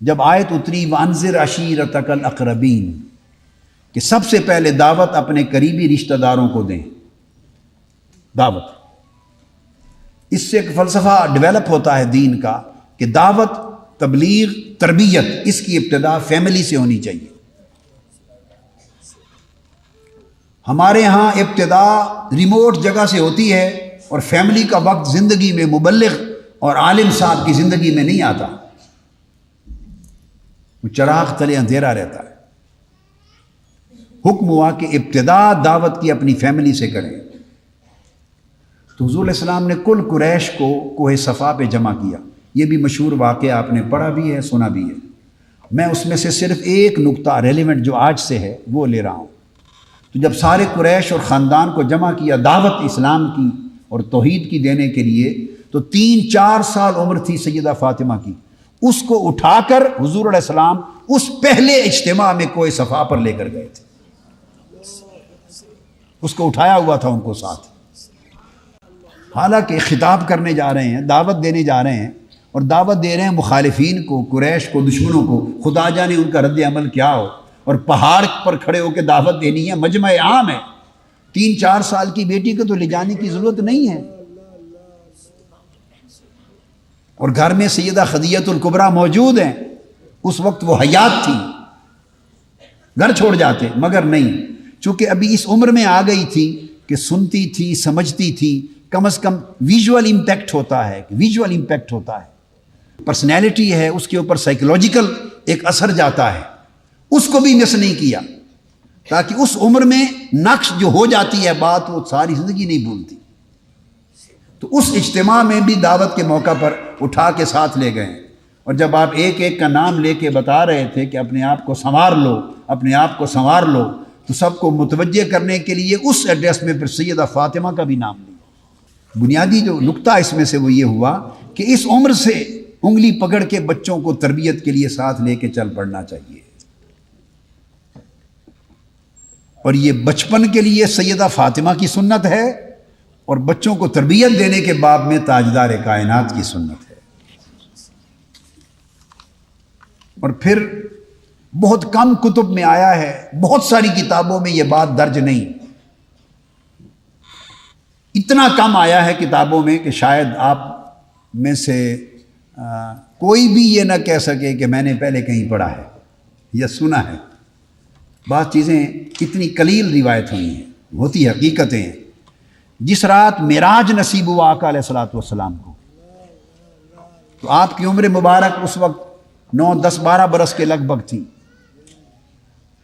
جب آیت اتری وانذر عشیرتک الاقربین کہ سب سے پہلے دعوت اپنے قریبی رشتہ داروں کو دیں، دعوت، اس سے ایک فلسفہ ڈیولپ ہوتا ہے دین کا کہ دعوت، تبلیغ، تربیت، اس کی ابتدا فیملی سے ہونی چاہیے۔ ہمارے ہاں ابتدا ریموٹ جگہ سے ہوتی ہے اور فیملی کا وقت زندگی میں مبلغ اور عالم صاحب کی زندگی میں نہیں آتا، وہ چراغ تلے اندھیرا رہتا ہے۔ حکم ہوا کہ ابتدا دعوت کی اپنی فیملی سے کریں، تو حضور علیہ السلام نے کل قریش کو کوہ صفا پہ جمع کیا۔ یہ بھی مشہور واقعہ آپ نے پڑھا بھی ہے، سنا بھی ہے۔ میں اس میں سے صرف ایک نقطہ ریلیونٹ جو آج سے ہے وہ لے رہا ہوں۔ تو جب سارے قریش اور خاندان کو جمع کیا دعوت اسلام کی اور توحید کی دینے کے لیے، تو 3-4 سال عمر تھی سیدہ فاطمہ کی، اس کو اٹھا کر حضور علیہ السلام اس پہلے اجتماع میں کوہ صفا پر لے کر گئے تھے۔ اس کو اٹھایا ہوا تھا ان کو ساتھ، حالانکہ خطاب کرنے جا رہے ہیں، دعوت دینے جا رہے ہیں، اور دعوت دے رہے ہیں مخالفین کو، قریش کو، دشمنوں کو۔ خدا جانے ان کا رد عمل کیا ہو، اور پہاڑ پر کھڑے ہو کے دعوت دینی ہے، مجمع عام ہے، 3-4 سال کی بیٹی کو تو لے جانے کی ضرورت نہیں ہے۔ اور گھر میں سیدہ خدیجہ الکبریٰ موجود ہیں، اس وقت وہ حیات تھی، گھر چھوڑ جاتے، مگر نہیں، چونکہ ابھی اس عمر میں آ گئی تھی کہ سنتی تھی، سمجھتی تھی، کم از کم ویژول امپیکٹ ہوتا ہے، ویژول امپیکٹ ہوتا ہے، پرسنالٹی ہے، اس کے اوپر سائیکولوجیکل ایک اثر جاتا ہے، اس کو بھی مس نہیں کیا، تاکہ اس عمر میں نقش جو ہو جاتی ہے بات وہ ساری زندگی نہیں بھولتی۔ تو اس اجتماع میں بھی دعوت کے موقع پر اٹھا کے ساتھ لے گئے، اور جب آپ ایک ایک کا نام لے کے بتا رہے تھے کہ اپنے آپ کو سنوار لو، اپنے آپ کو سنوار لو، تو سب کو متوجہ کرنے کے لیے اس ایڈریس میں پھر سیدہ فاطمہ کا بھی نام لیا۔ بنیادی جو نقطہ اس میں سے وہ یہ ہوا کہ اس عمر سے انگلی پکڑ کے بچوں کو تربیت کے لیے ساتھ لے کے چل پڑنا چاہیے، اور یہ بچپن کے لیے سیدہ فاطمہ کی سنت ہے، اور بچوں کو تربیت دینے کے باب میں تاجدار کائنات کی سنت ہے۔ اور پھر بہت کم کتب میں آیا ہے، بہت ساری کتابوں میں یہ بات درج نہیں، اتنا کم آیا ہے کتابوں میں کہ شاید آپ میں سے کوئی بھی یہ نہ کہہ سکے کہ میں نے پہلے کہیں پڑھا ہے یا سنا ہے۔ بعض چیزیں اتنی قلیل روایت ہوئی ہیں، ہوتی حقیقتیں ہیں۔ جس رات معراج نصیب ہوا آقا علیہ الصلوۃ والسلام کو، تو آپ کی عمر مبارک اس وقت 9, 10, 12 برس کے لگ بھگ تھی،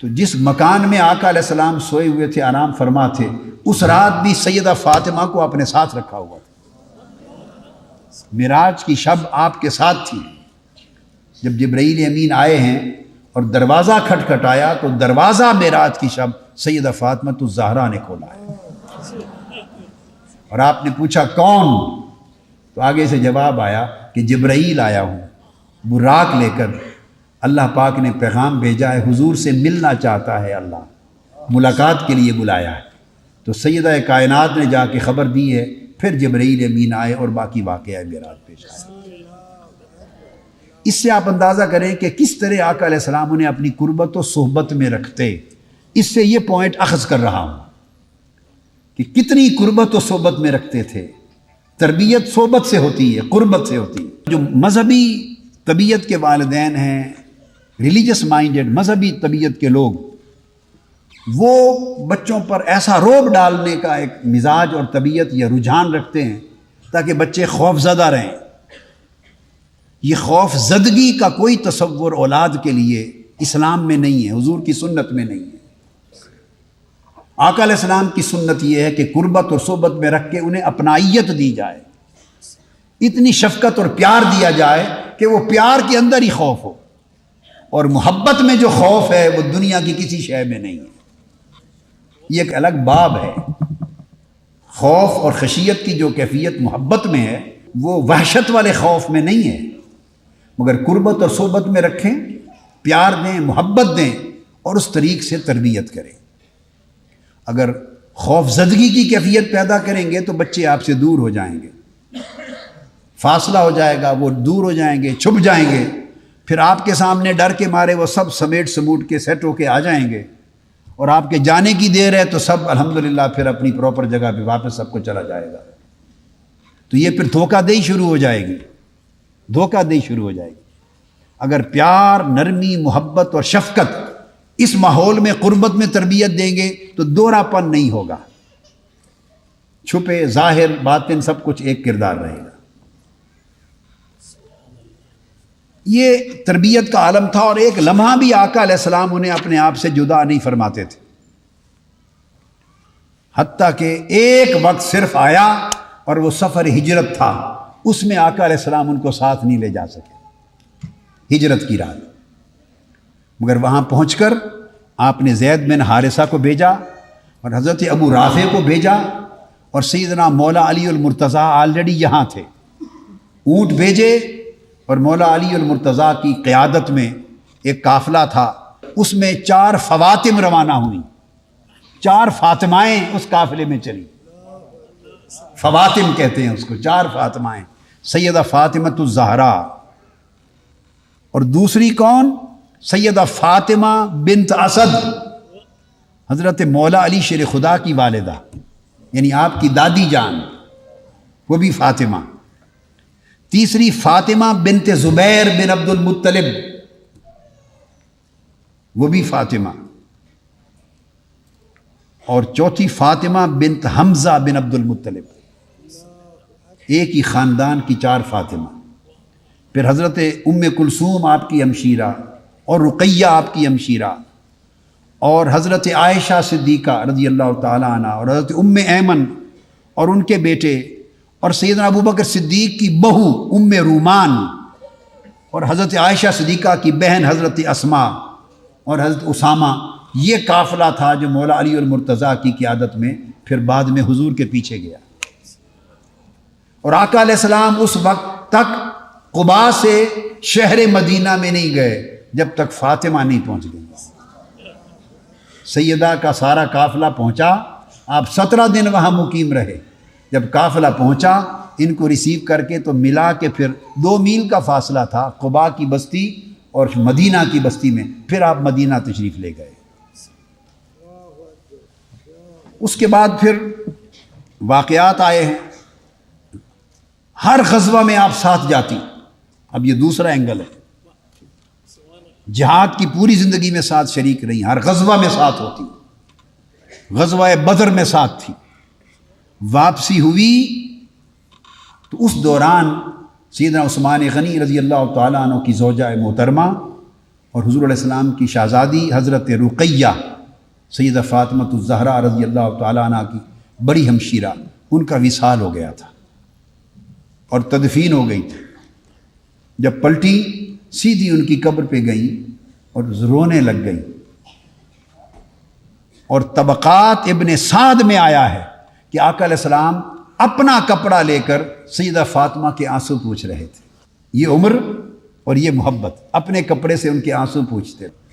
تو جس مکان میں آقا علیہ السلام سوئے ہوئے تھے، آرام فرما تھے، اس رات بھی سیدہ فاطمہ کو اپنے ساتھ رکھا ہوا تھا۔ معراج کی شب آپ کے ساتھ تھی۔ جب جبرائیل امین آئے ہیں اور دروازہ کھٹکھٹایا، تو دروازہ معراج کی شب سیدہ فاطمہ الزہرا نے کھولا ہے، اور آپ نے پوچھا کون؟ تو آگے سے جواب آیا کہ جبرائیل آیا ہوں، براق لے کر، اللہ پاک نے پیغام بھیجا ہے، حضور سے ملنا چاہتا ہے، اللہ ملاقات کے لیے بلایا ہے۔ تو سیدہ کائنات نے جا کے خبر دی ہے، پھر جبرائیل امین آئے اور باقی واقعہ معراج پیش آیا۔ اس سے آپ اندازہ کریں کہ کس طرح آقا علیہ السلام انہیں اپنی قربت و صحبت میں رکھتے۔ اس سے یہ پوائنٹ اخذ کر رہا ہوں کہ کتنی قربت و صحبت میں رکھتے تھے۔ تربیت صحبت سے ہوتی ہے، قربت سے ہوتی ہے۔ جو مذہبی طبیعت کے والدین ہیں، ریلیجس مائنڈڈ مذہبی طبیعت کے لوگ، وہ بچوں پر ایسا روب ڈالنے کا ایک مزاج اور طبیعت یا رجحان رکھتے ہیں تاکہ بچے خوف زدہ رہیں۔ یہ خوف زدگی کا کوئی تصور اولاد کے لیے اسلام میں نہیں ہے، حضور کی سنت میں نہیں ہے۔ آقا علیہ السلام کی سنت یہ ہے کہ قربت اور صحبت میں رکھ کے انہیں اپنائیت دی جائے، اتنی شفقت اور پیار دیا جائے کہ وہ پیار کے اندر ہی خوف ہو، اور محبت میں جو خوف ہے وہ دنیا کی کسی شے میں نہیں ہے۔ یہ ایک الگ باب ہے۔ خوف اور خشیت کی جو کیفیت محبت میں ہے وہ وحشت والے خوف میں نہیں ہے، مگر قربت اور صحبت میں رکھیں، پیار دیں، محبت دیں، اور اس طریق سے تربیت کریں۔ اگر خوف زدگی کی کیفیت پیدا کریں گے تو بچے آپ سے دور ہو جائیں گے، فاصلہ ہو جائے گا، وہ دور ہو جائیں گے، چھپ جائیں گے، پھر آپ کے سامنے ڈر کے مارے وہ سب سمیٹ سموٹ کے سیٹ ہو کے آ جائیں گے، اور آپ کے جانے کی دیر ہے تو سب الحمدللہ پھر اپنی پراپر جگہ پہ واپس سب کو چلا جائے گا۔ تو یہ پھر دھوکہ دہی شروع ہو جائے گی، دھوکہ دہی شروع ہو جائے گی۔ اگر پیار، نرمی، محبت اور شفقت اس ماحول میں قربت میں تربیت دیں گے تو دوہرا پن نہیں ہوگا، چھپے ظاہر باطن سب کچھ ایک کردار رہے گا۔ یہ تربیت کا عالم تھا، اور ایک لمحہ بھی آقا علیہ السلام انہیں اپنے آپ سے جدا نہیں فرماتے تھے، حتیٰ کہ ایک وقت صرف آیا اور وہ سفر ہجرت تھا، اس میں آقا علیہ السلام ان کو ساتھ نہیں لے جا سکے، ہجرت کی رات۔ مگر وہاں پہنچ کر آپ نے زید بن حارثہ کو بھیجا اور حضرت ابو رافع کو بھیجا، اور سیدنا مولا علی المرتضیٰ آلریڈی یہاں تھے، اونٹ بھیجے، اور مولا علی المرتضیٰ کی قیادت میں ایک قافلہ تھا، اس میں 4 فواتم روانہ ہوئیں، 4 فاطمائیں اس قافلے میں چلی، فواتم کہتے ہیں اس کو، 4 فاطمائیں، سیدہ فاطمۃ الزہرا، اور دوسری کون؟ سیدہ فاطمہ بنت اسد، حضرت مولا علی شیر خدا کی والدہ، یعنی آپ کی دادی جان، وہ بھی فاطمہ۔ تیسری فاطمہ بنت زبیر بن عبد المطلب، وہ بھی فاطمہ، اور چوتھی فاطمہ بنت حمزہ بن عبد المطلب، ایک ہی خاندان کی 4 فاطمہ۔ پھر حضرت ام کلثوم آپ کی ہمشیرہ، اور رقیہ آپ کی ہمشیرہ، اور حضرت عائشہ صدیقہ رضی اللہ تعالیٰ عنہ، اور حضرت ام ایمن اور ان کے بیٹے، اور سیدنا ابوبکر صدیق کی بہو ام رومان، اور حضرت عائشہ صدیقہ کی بہن حضرت اسماء اور حضرت اسامہ۔ یہ قافلہ تھا جو مولا علی المرتضیٰ کی قیادت میں پھر بعد میں حضور کے پیچھے گیا، اور آقا علیہ السلام اس وقت تک قباء سے شہر مدینہ میں نہیں گئے جب تک فاطمہ نہیں پہنچ گئی۔ سیدہ کا سارا قافلہ پہنچا، آپ 17 دن وہاں مقیم رہے۔ جب قافلہ پہنچا ان کو ریسیو کر کے تو ملا کے پھر 2 میل کا فاصلہ تھا قباء کی بستی اور مدینہ کی بستی میں، پھر آپ مدینہ تشریف لے گئے۔ اس کے بعد پھر واقعات آئے ہیں، ہر غزوہ میں آپ ساتھ جاتی۔ اب یہ دوسرا اینگل ہے، جہاد کی پوری زندگی میں ساتھ شریک رہی، ہر غزوہ میں ساتھ ہوتی، غزوہ بدر میں ساتھ تھی۔ واپسی ہوئی تو اس دوران سیدنا عثمان غنی رضی اللہ تعالیٰ عنہ کی زوجہ محترمہ اور حضور علیہ السلام کی شہزادی حضرت رقیہ سیدہ فاطمۃ الزہرا رضی اللہ تعالیٰ عنہ کی بڑی ہمشیرہ، ان کا وصال ہو گیا تھا اور تدفین ہو گئی تھی۔ جب پلٹی سیدھی ان کی قبر پہ گئیں اور رونے لگ گئیں، اور طبقات ابن سعد میں آیا ہے کہ آقا علیہ السلام اپنا کپڑا لے کر سیدہ فاطمہ کے آنسو پوچھ رہے تھے۔ یہ عمر اور یہ محبت، اپنے کپڑے سے ان کے آنسو پوچھتے۔